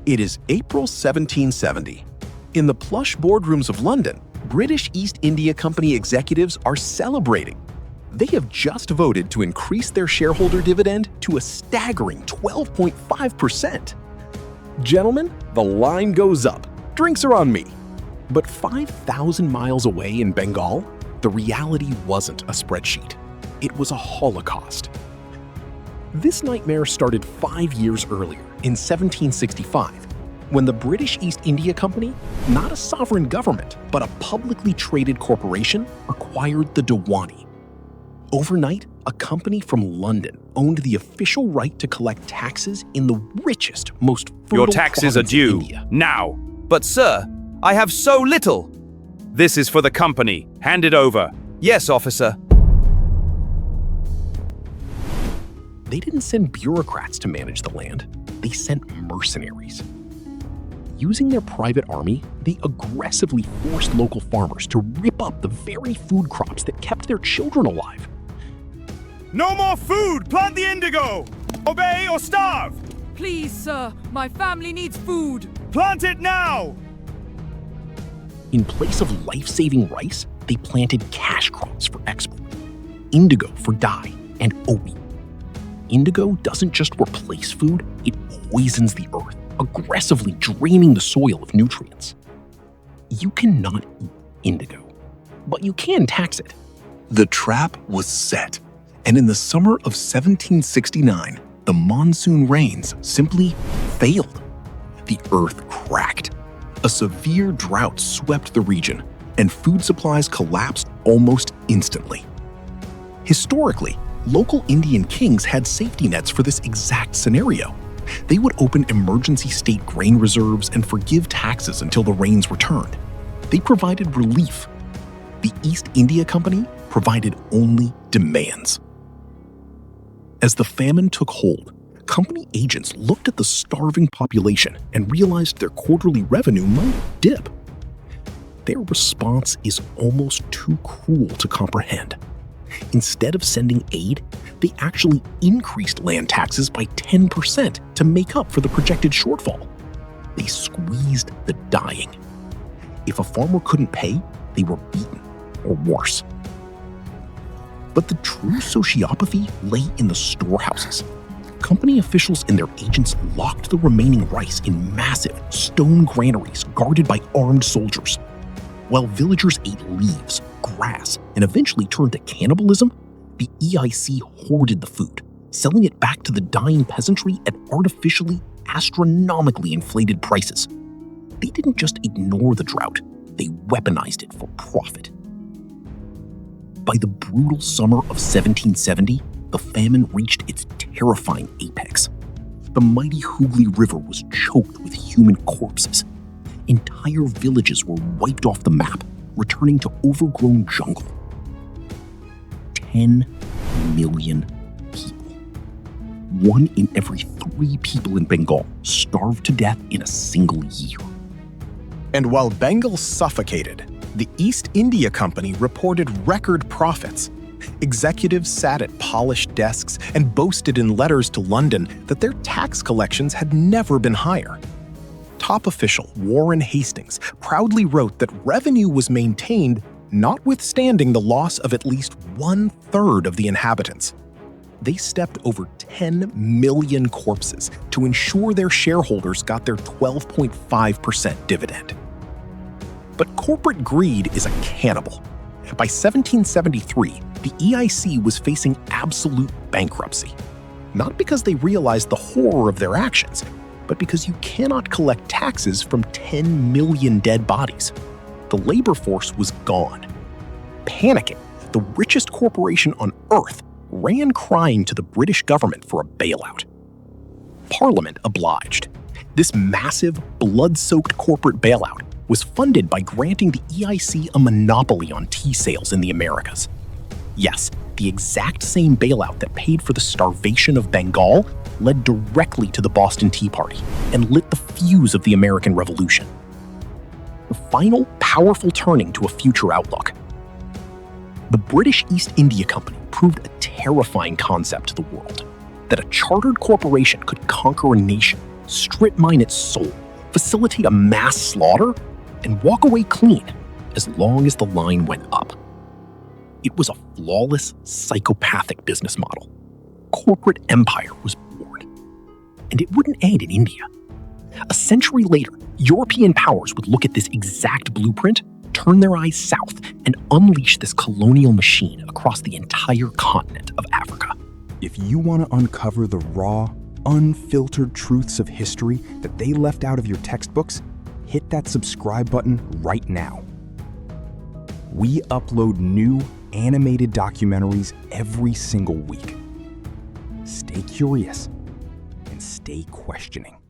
It is April 1770. In the plush boardrooms of London, British East India Company executives are celebrating. They have just voted to increase their shareholder dividend to a staggering 12.5%. Gentlemen, the line goes up. Drinks are on me. But 5,000 miles away in Bengal, the reality wasn't a spreadsheet. It was a holocaust. This nightmare started 5 years earlier, in 1765, when the British East India Company, not a sovereign government, but a publicly traded corporation, acquired the Diwani. Overnight, a company from London owned the official right to collect taxes in the richest, most fertile Your taxes are province in due, India. now. But sir, I have so little. This is for the company. Hand it over. Yes, officer. They didn't send bureaucrats to manage the land. They sent mercenaries. Using their private army, they aggressively forced local farmers to rip up the very food crops that kept their children alive. No more food! Plant the indigo! Obey or starve! Please, sir, my family needs food. Plant it now! In place of life-saving rice, they planted cash crops for export, indigo for dye, and opium. Indigo doesn't just replace food, it poisons the earth, aggressively draining the soil of nutrients. You cannot eat indigo, but you can tax it. The trap was set, and in the summer of 1769, the monsoon rains simply failed. The earth cracked. A severe drought swept the region, and food supplies collapsed almost instantly. Historically, local Indian kings had safety nets for this exact scenario. They would open emergency state grain reserves and forgive taxes until the rains returned. They provided relief. The East India Company provided only demands. As the famine took hold, company agents looked at the starving population and realized their quarterly revenue might dip. Their response is almost too cruel to comprehend. Instead of sending aid, they actually increased land taxes by 10% to make up for the projected shortfall. They squeezed the dying. If a farmer couldn't pay, they were beaten, or worse. But the true sociopathy lay in the storehouses. Company officials and their agents locked the remaining rice in massive stone granaries guarded by armed soldiers. While villagers ate leaves, grass, and eventually turned to cannibalism, the EIC hoarded the food, selling it back to the dying peasantry at artificially, astronomically inflated prices. They didn't just ignore the drought, they weaponized it for profit. By the brutal summer of 1770, the famine reached its terrifying apex. The mighty Hooghly River was choked with human corpses. Entire villages were wiped off the map, returning to overgrown jungle. 10 million people. 1 in every 3 people in Bengal starved to death in a single year. And while Bengal suffocated, the East India Company reported record profits. Executives sat at polished desks and boasted in letters to London that their tax collections had never been higher. Top official Warren Hastings proudly wrote that revenue was maintained notwithstanding the loss of at least 1/3 of the inhabitants. They stepped over 10 million corpses to ensure their shareholders got their 12.5% dividend. But corporate greed is a cannibal. By 1773, the EIC was facing absolute bankruptcy. Not because they realized the horror of their actions, but because you cannot collect taxes from 10 million dead bodies. The labor force was gone. Panicking, the richest corporation on Earth ran crying to the British government for a bailout. Parliament obliged. This massive, blood-soaked corporate bailout was funded by granting the EIC a monopoly on tea sales in the Americas. Yes, the exact same bailout that paid for the starvation of Bengal led directly to the Boston Tea Party and lit the fuse of the American Revolution. The final powerful turning to a future outlook. The British East India Company proved a terrifying concept to the world, that a chartered corporation could conquer a nation, strip mine its soul, facilitate a mass slaughter, and walk away clean as long as the line went up. It was a flawless, psychopathic business model. Corporate empire was born. And it wouldn't end in India. A century later, European powers would look at this exact blueprint, turn their eyes south, and unleash this colonial machine across the entire continent of Africa. If you want to uncover the raw, unfiltered truths of history that they left out of your textbooks, hit that subscribe button right now. We upload new, animated documentaries every single week. Stay curious and stay questioning.